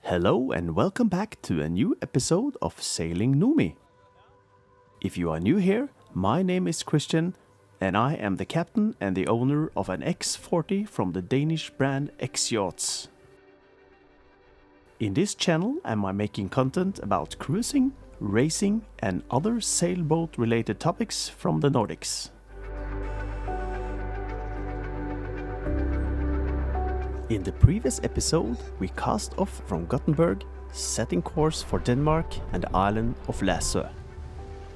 Hello and welcome back to a new episode of Sailing Noomi. If you are new here, my name is Christian and I am the captain and the owner of an X40 from the Danish brand x-yachts. In this channel am I making content about cruising, racing and other sailboat related topics from the Nordics. In the previous episode, we cast off from Gothenburg, setting course for Denmark and the island of Læsø.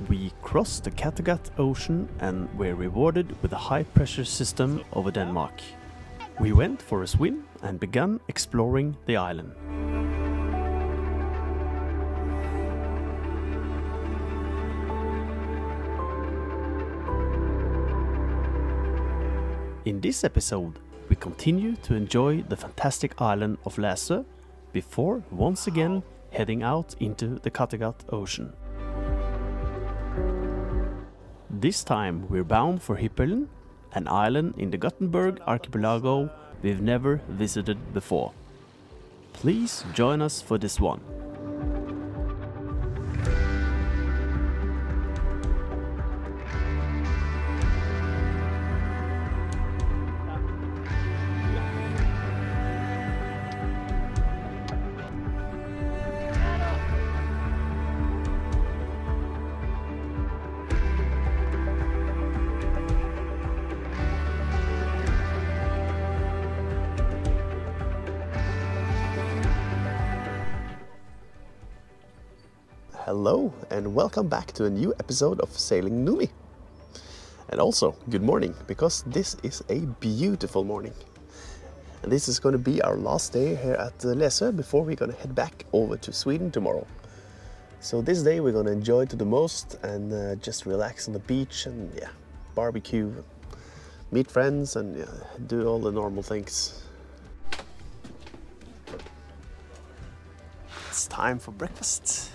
We crossed the Kattegat ocean and were rewarded with a high-pressure system over Denmark. We went for a swim and began exploring the island. In this episode, we continue to enjoy the fantastic island of Læsø before once again heading out into the Kattegat Ocean. This time we're bound for Hyppeln, an island in the Gothenburg archipelago we've never visited before. Please join us for this one. Hello and welcome back to a new episode of Sailing Noomi. And also, good morning, because this is a beautiful morning. And this is going to be our last day here at Læsø before we're going to head back over to Sweden tomorrow. So this day we're going to enjoy to the most and just relax on the beach and barbecue, meet friends and do all the normal things. It's time for breakfast.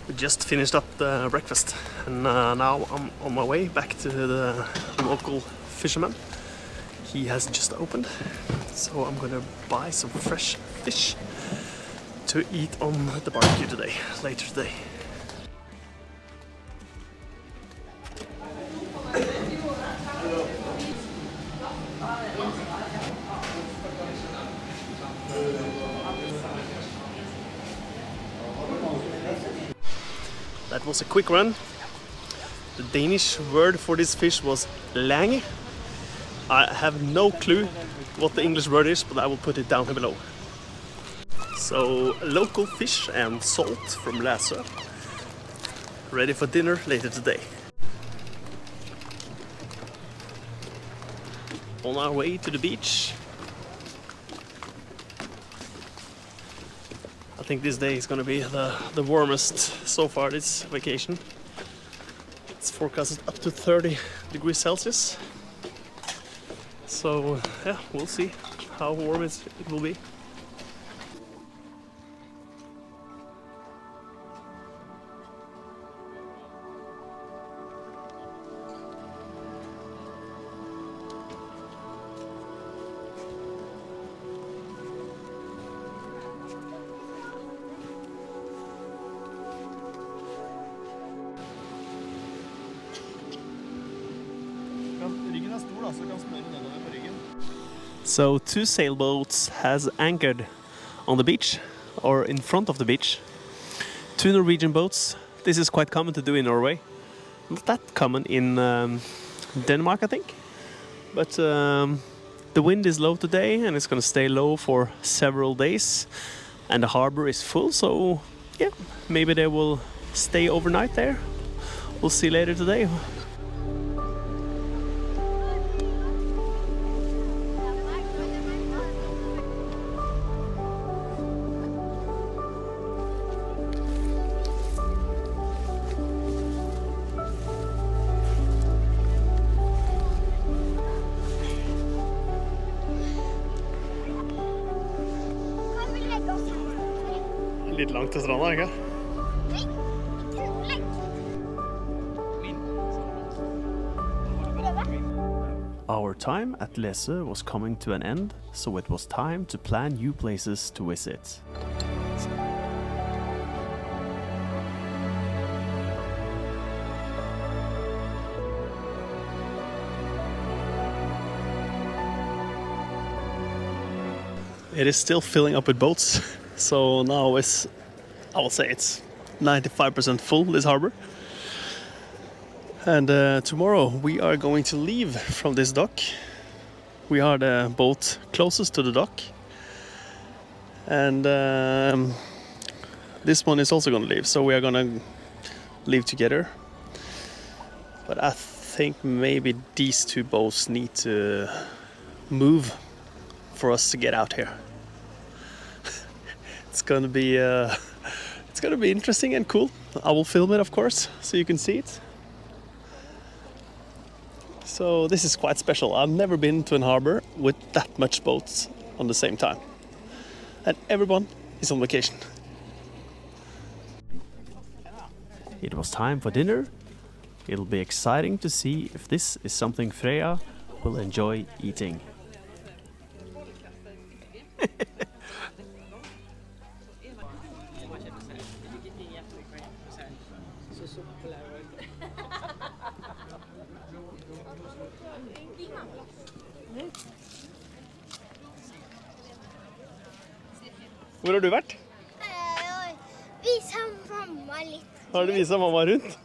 We just finished up the breakfast and now I'm on my way back to the local fisherman. He has just opened, so I'm gonna buy some fresh fish to eat on the barbecue today, later today. That was a quick run. The Danish word for this fish was lange. I have no clue what the English word is, but I will put it down here below. So, local fish and salt from Læsø. Ready for dinner later today. On our way to the beach. I think this day is going to be the warmest so far this vacation. It's forecasted up to 30 degrees Celsius. So yeah, we'll see how warm it will be. So two sailboats has anchored on the beach or in front of the beach. Two Norwegian boats. This is quite common to do in Norway. Not that common in Denmark, I think. But the wind is low today and it's going to stay low for several days. And the harbor is full, so yeah, maybe they will stay overnight there. We'll see later today. Litt langt til stranda, ikke? Our time at Læsø was coming to an end, so it was time to plan new places to visit. It is still filling up with boats, so now I will say it's 95% full, this harbor. And tomorrow we are going to leave from this dock. We are the boat closest to the dock. And this one is also going to leave, so we are going to leave together. But I think maybe these two boats need to move for us to get out here. It's gonna be interesting and cool. I will film it, of course, so you can see it. So this is quite special. I've never been to a harbor with that much boats on the same time. And everyone is on vacation. It was time for dinner. It'll be exciting to see if this is something Freya will enjoy eating. Hvor har du vært? Visa mamma litt. Har du vist mamma rundt?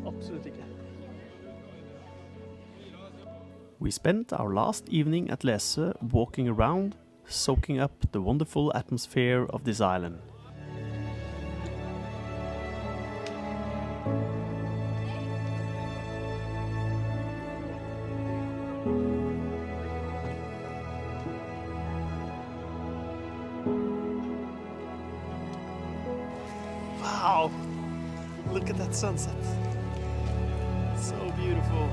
Absolutt ikke. We spent our last evening at Læsø walking around, soaking up the wonderful atmosphere of this island. Wow! Look at that sunset. So beautiful.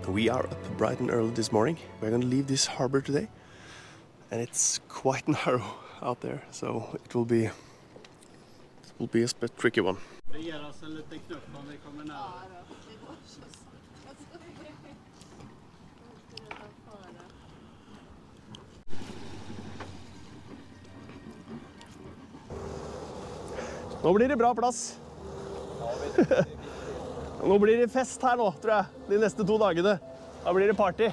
We are up bright and early this morning. We're going to leave this harbor today, and it's quite narrow out there, so it will be a bit tricky one. Nå blir det bra plass. Nå blir det fest her nå, tror jeg, de neste 2 dagene. Da blir det party.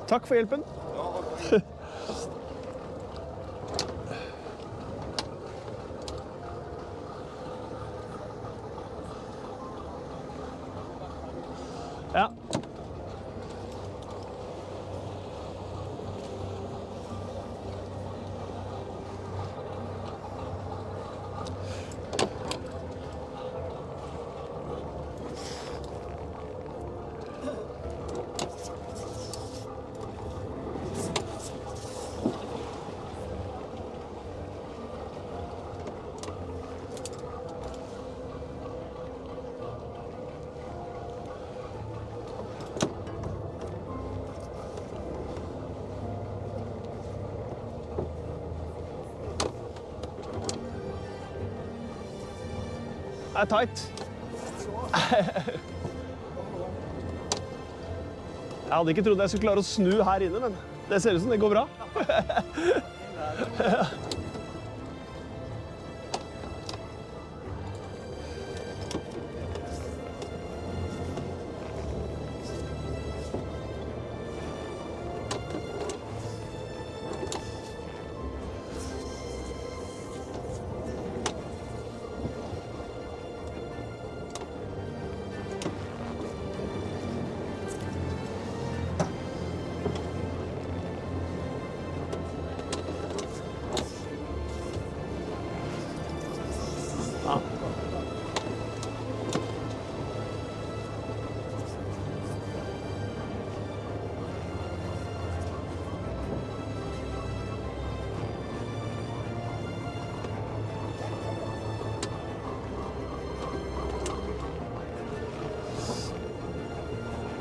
Takk for hjelpen. Ja. Det er tight. Jeg hadde ikke trodd jeg skulle klare å snu her inne, men Det ser ut som det går bra.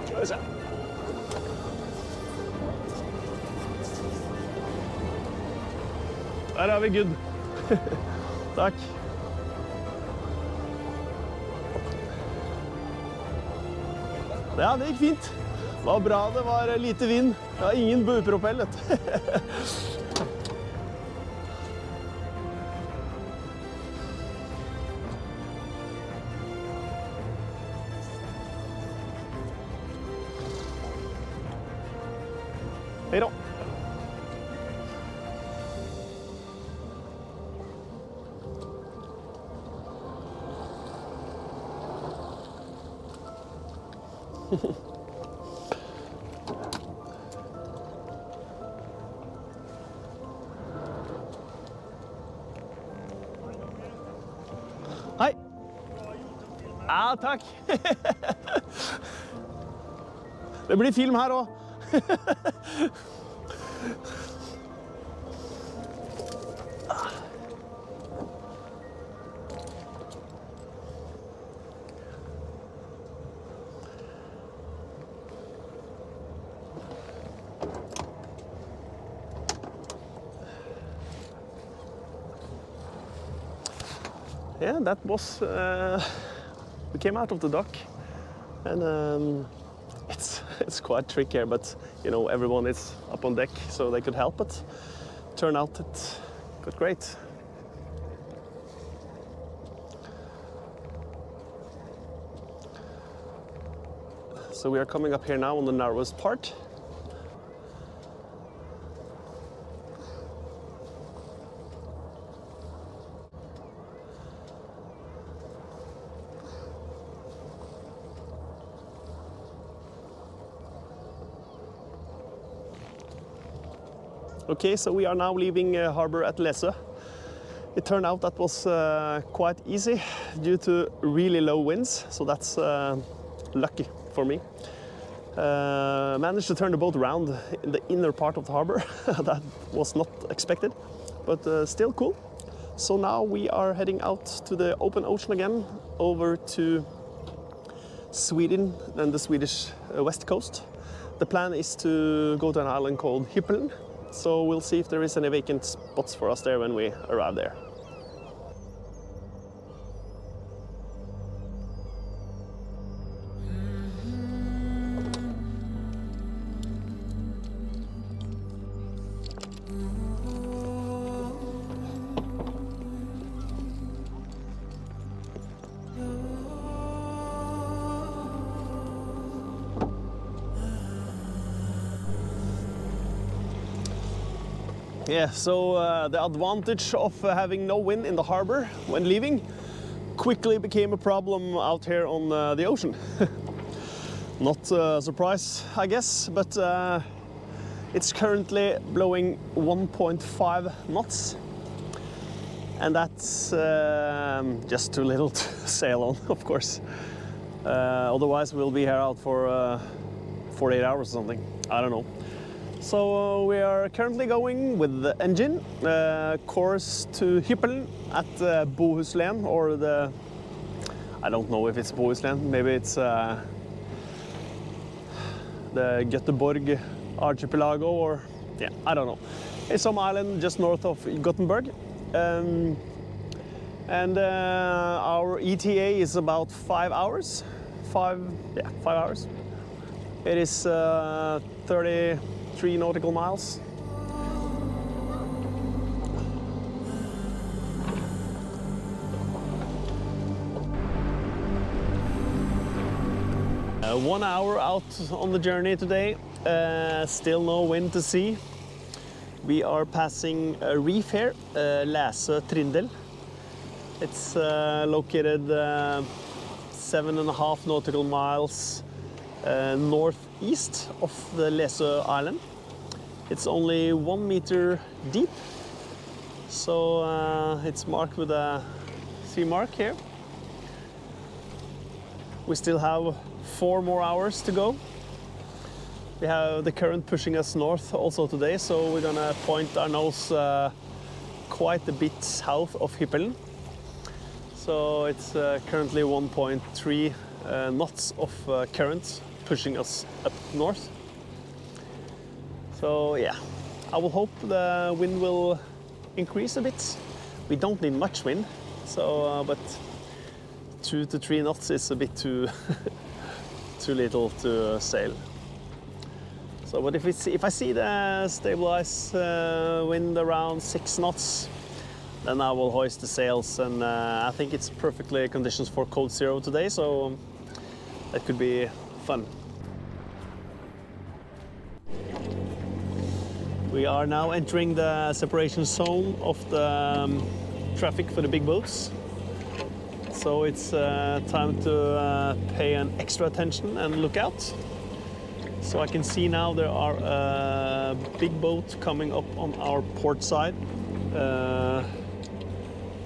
Skal vi se. Der er vi good. Takk. Ja, det gikk fint. Det var bra, det var lite vind. Det var ingen buepropell. Hei da. Hei. Ja, takk. Det blir film her også. Yeah, that was, we came out of the dock and it's quite tricky here, but you know, everyone is up on deck so they could help it. Turned out it got great. So we are coming up here now on the narrowest part. Okay, so we are now leaving harbor at Læsø. It turned out that was quite easy due to really low winds, so that's lucky for me. Managed to turn the boat around in the inner part of the harbor. That was not expected, but still cool. So now we are heading out to the open ocean again, over to Sweden and the Swedish west coast. The plan is to go to an island called Hyppeln. So we'll see if there is any vacant spots for us there when we arrive there. Yeah, so the advantage of having no wind in the harbor when leaving quickly became a problem out here on the ocean. Not a surprise, I guess, but it's currently blowing 1.5 knots. And that's just too little to sail on, of course. Otherwise we'll be here out for 48 hours or something, I don't know. So we are currently going with the engine, course to Hyppeln at Bohuslän, or the, I don't know if it's Bohuslän, maybe it's the Göteborg archipelago, or yeah, I don't know. It's some island just north of Gothenburg. And our ETA is about 5 hours. 5 hours. It is 33 nautical miles. One hour out on the journey today, still no wind to see. We are passing a reef here, Læsø Trindel. It's located 7.5 nautical miles northeast of the Læsø island. It's only 1 meter deep, so it's marked with a sea mark here. We still have 4 more hours to go. We have the current pushing us north also today, so we're gonna point our nose quite a bit south of Hyppeln. So it's currently 1.3 knots of current pushing us up north. So yeah, I will hope the wind will increase a bit. We don't need much wind, so but 2 to 3 knots is a bit too too little to sail. So, but if I see the stabilized wind around 6 knots, then I will hoist the sails, and I think it's perfectly conditions for code 0 today, so that could be fun. We are now entering the separation zone of the traffic for the big boats. So it's time to pay an extra attention and look out. So I can see now there are a big boat coming up on our port side.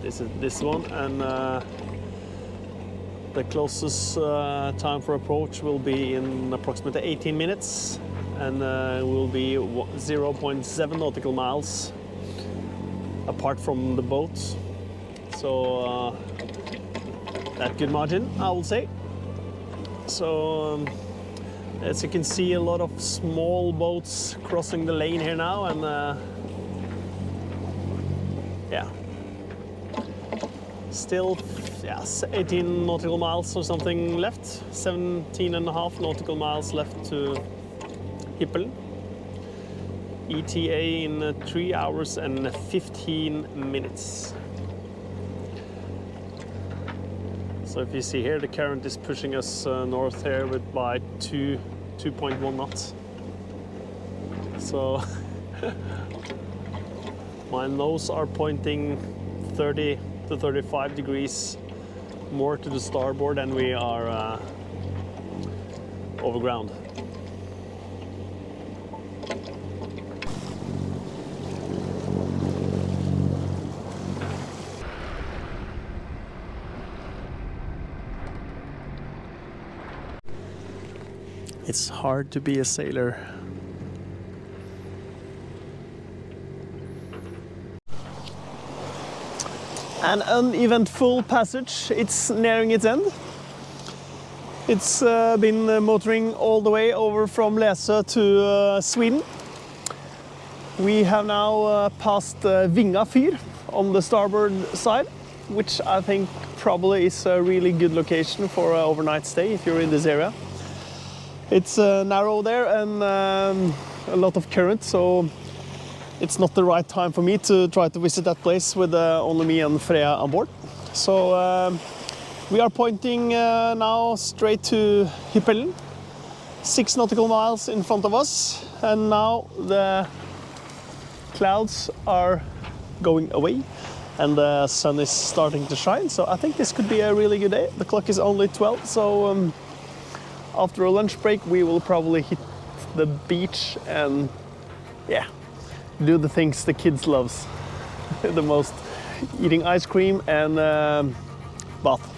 This is this one, and the closest time for approach will be in approximately 18 minutes, and will be 0.7 nautical miles apart from the boat. So that good margin, I will say. So as you can see, a lot of small boats crossing the lane here now, and yeah, still 18 nautical miles or something left, 17.5 nautical miles left to Hyppeln. ETA in 3 hours and 15 minutes. So if you see here, the current is pushing us north here by 2.1 knots. So my nose are pointing 30 to 35 degrees more to the starboard, and we are over ground. It's hard to be a sailor. An uneventful passage. It's nearing its end. It's been motoring all the way over from Læsø to Sweden. We have now passed Vinga Fyr on the starboard side, which I think probably is a really good location for an overnight stay if you're in this area. It's narrow there and a lot of current, so it's not the right time for me to try to visit that place with only me and Freya on board. So we are pointing now straight to Hyppeln, 6 nautical miles in front of us, and now the clouds are going away and the sun is starting to shine, so I think this could be a really good day. The clock is only 12, so after a lunch break we will probably hit the beach and yeah, do the things the kids loves the most, eating ice cream and bath.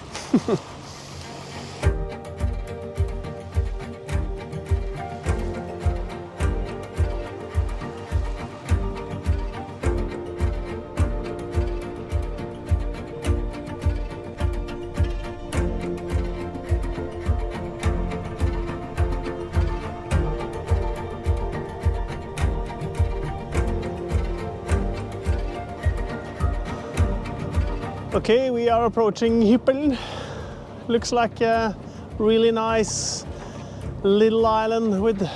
Okay, we are approaching Hyppeln. Looks like a really nice Little island with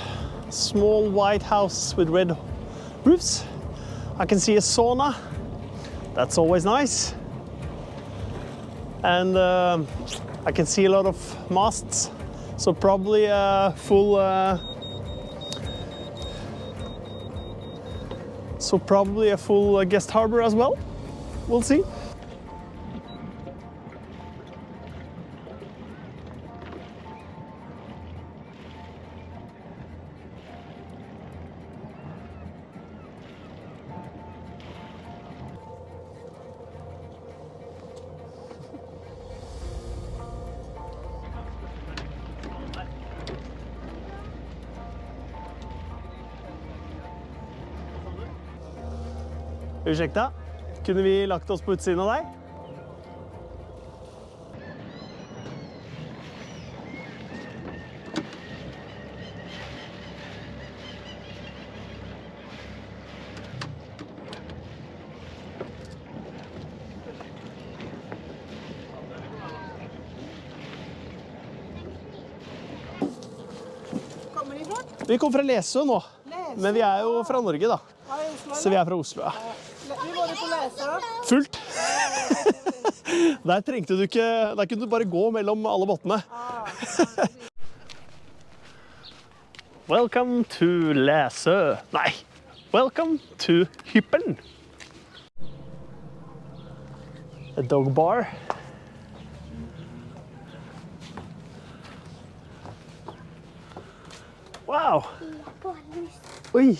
small white house with red roofs. I can see a sauna. That's always nice. And I can see a lot of masts. So probably a full guest harbor as well. We'll see. Ursäkta, kunne vi lagt oss på utsiden av deg? Kommer de fra? Vi kom fra Læsø nå, men vi er jo fra Norge da. Så vi er fra Oslo, ja. Vi var på Læsø. Fullt. Der trengte du ikke, der kunne du bare gå mellom alle båtene. Welcome to Læsø. Nei, welcome to Hyppeln. A dog bar. Wow. Oi.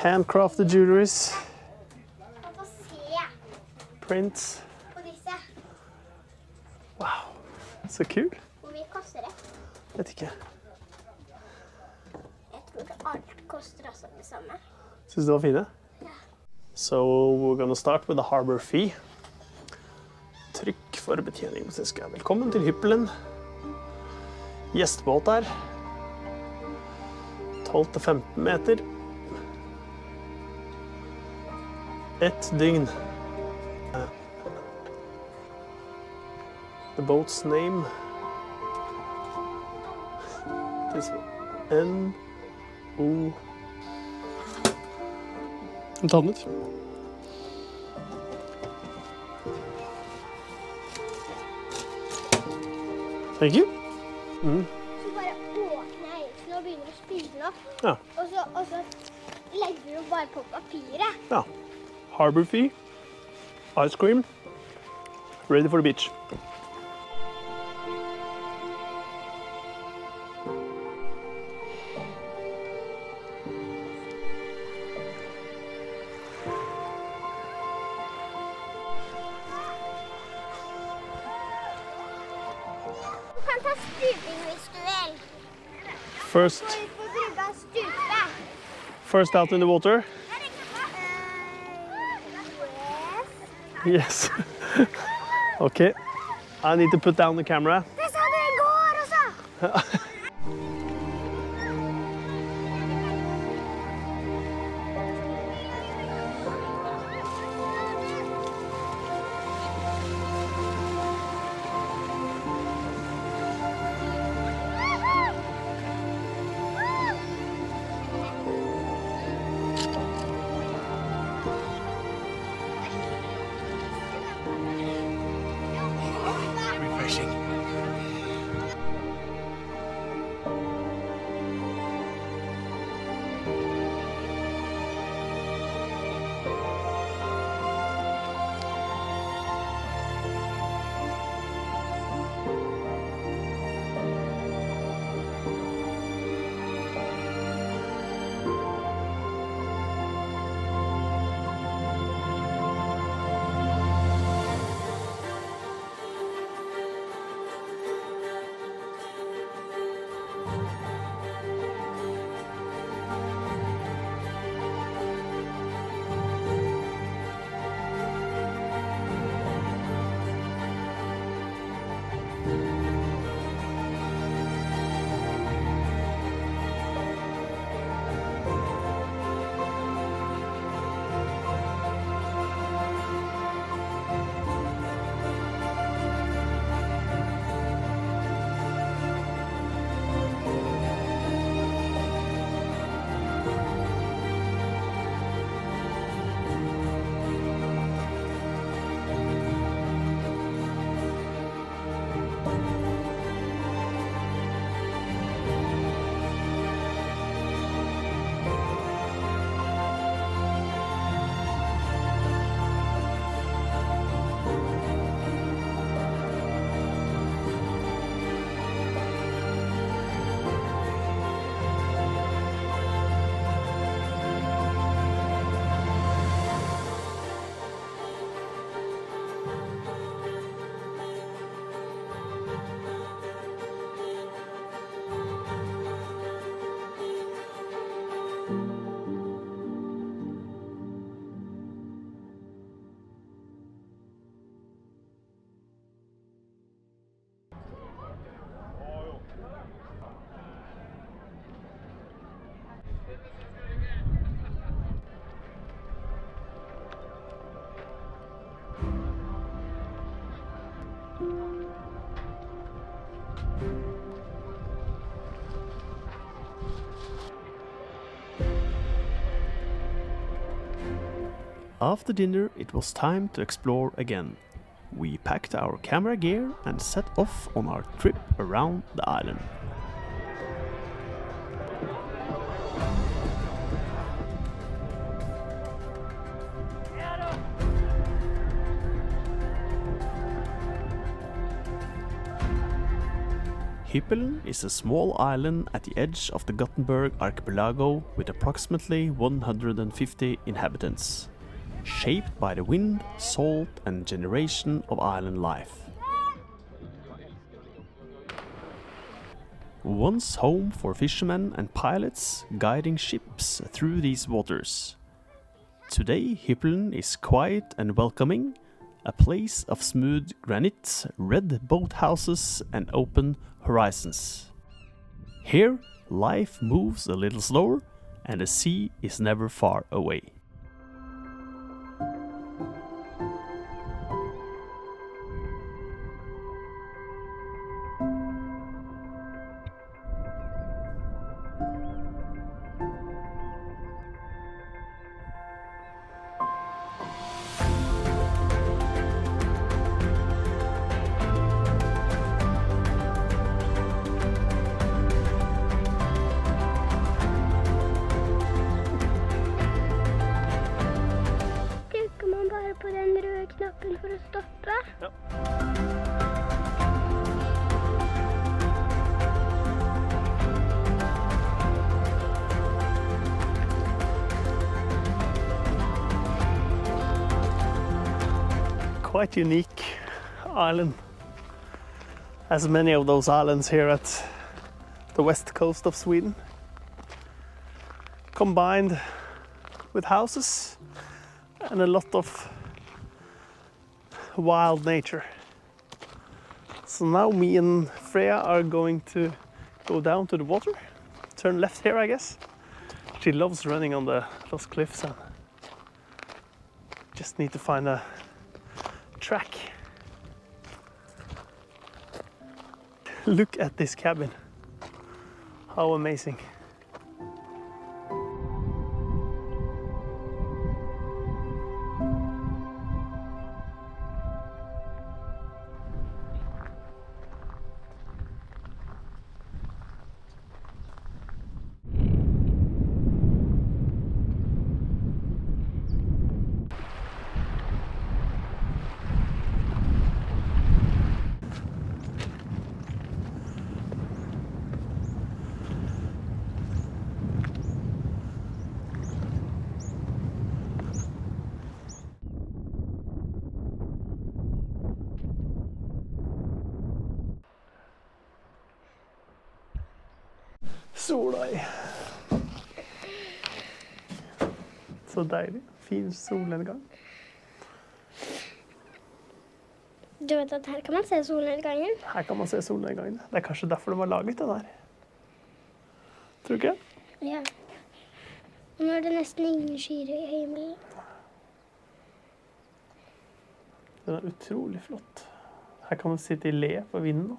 Handcrafted jewelries. Få se Prints. på disse. Wow. Så kul. Hvor mye koster det? Vet ikke. Jeg tror alt koster også det samme. Synes du det var fine? Ja. So we're gonna start with the harbor fee. Trykk for betjening. Velkommen til Hyppeln. Gjestebåt der. 12-15 meter. Et dygn. The boat's name. This one. N-O. Ta den ut. Thank you. Så bare åpner jeg isen og begynner å spille den opp. Ja. Og så legger du bare på papiret. Ja. Harbor fee. Ice cream. Ready for the beach. Du kan ta stuping hvis du vil. First, Gå ut på brygga og stupe. first out in the water. Yes. Yes. Okay. I need to put down the camera. Det sa du i går også. After dinner, it was time to explore again. We packed our camera gear and set off on our trip around the island. Hyppeln is a small island at the edge of the Gothenburg archipelago with approximately 150 inhabitants, shaped by the wind, salt and generation of island life. Once home for fishermen and pilots guiding ships through these waters. Today Hyppeln is quiet and welcoming, a place of smooth granite, red boathouses and open horizons. Here, life moves a little slower and the sea is never far away. Trykker man bare på den røde knappen for å stoppe? Ja. Quite unique island, as many of those islands here at the west coast of Sweden, combined with houses and a lot of wild nature. So now me and Freya are going to go down to the water, turn left here I guess. She loves running on those cliffs and just need to find a track. Look at this cabin. How amazing. Sola i. Så deilig. Fin solnedgang. Du vet at her kan man se solnedgangen? Her kan man se solnedgangen. Det er kanskje derfor de har laget den her. Tror du ikke? Ja. Nå er det nesten ingen skyer i himmelen. Den er utrolig flott. Her kan man sitte i le på vinden.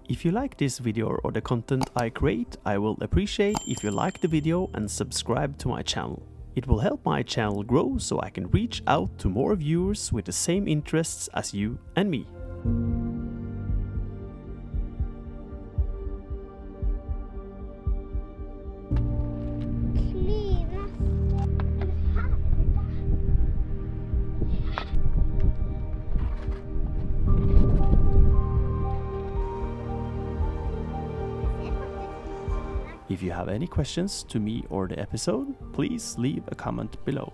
If you like this video or the content I create, I will appreciate if you like the video and subscribe to my channel. It will help my channel grow so I can reach out to more viewers with the same interests as you and me. If you have any questions to me or the episode, please leave a comment below.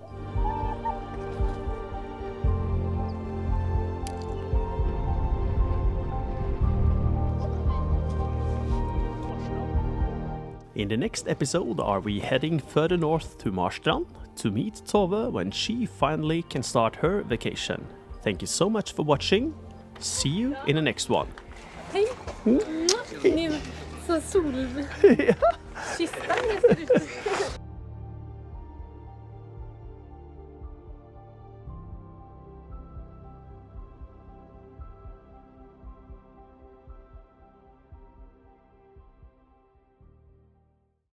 In the next episode, are we heading further north to Marstrand to meet Tove when she finally can start her vacation. Thank you so much for watching. See you in the next one. Hej! Ni är så solkyssta.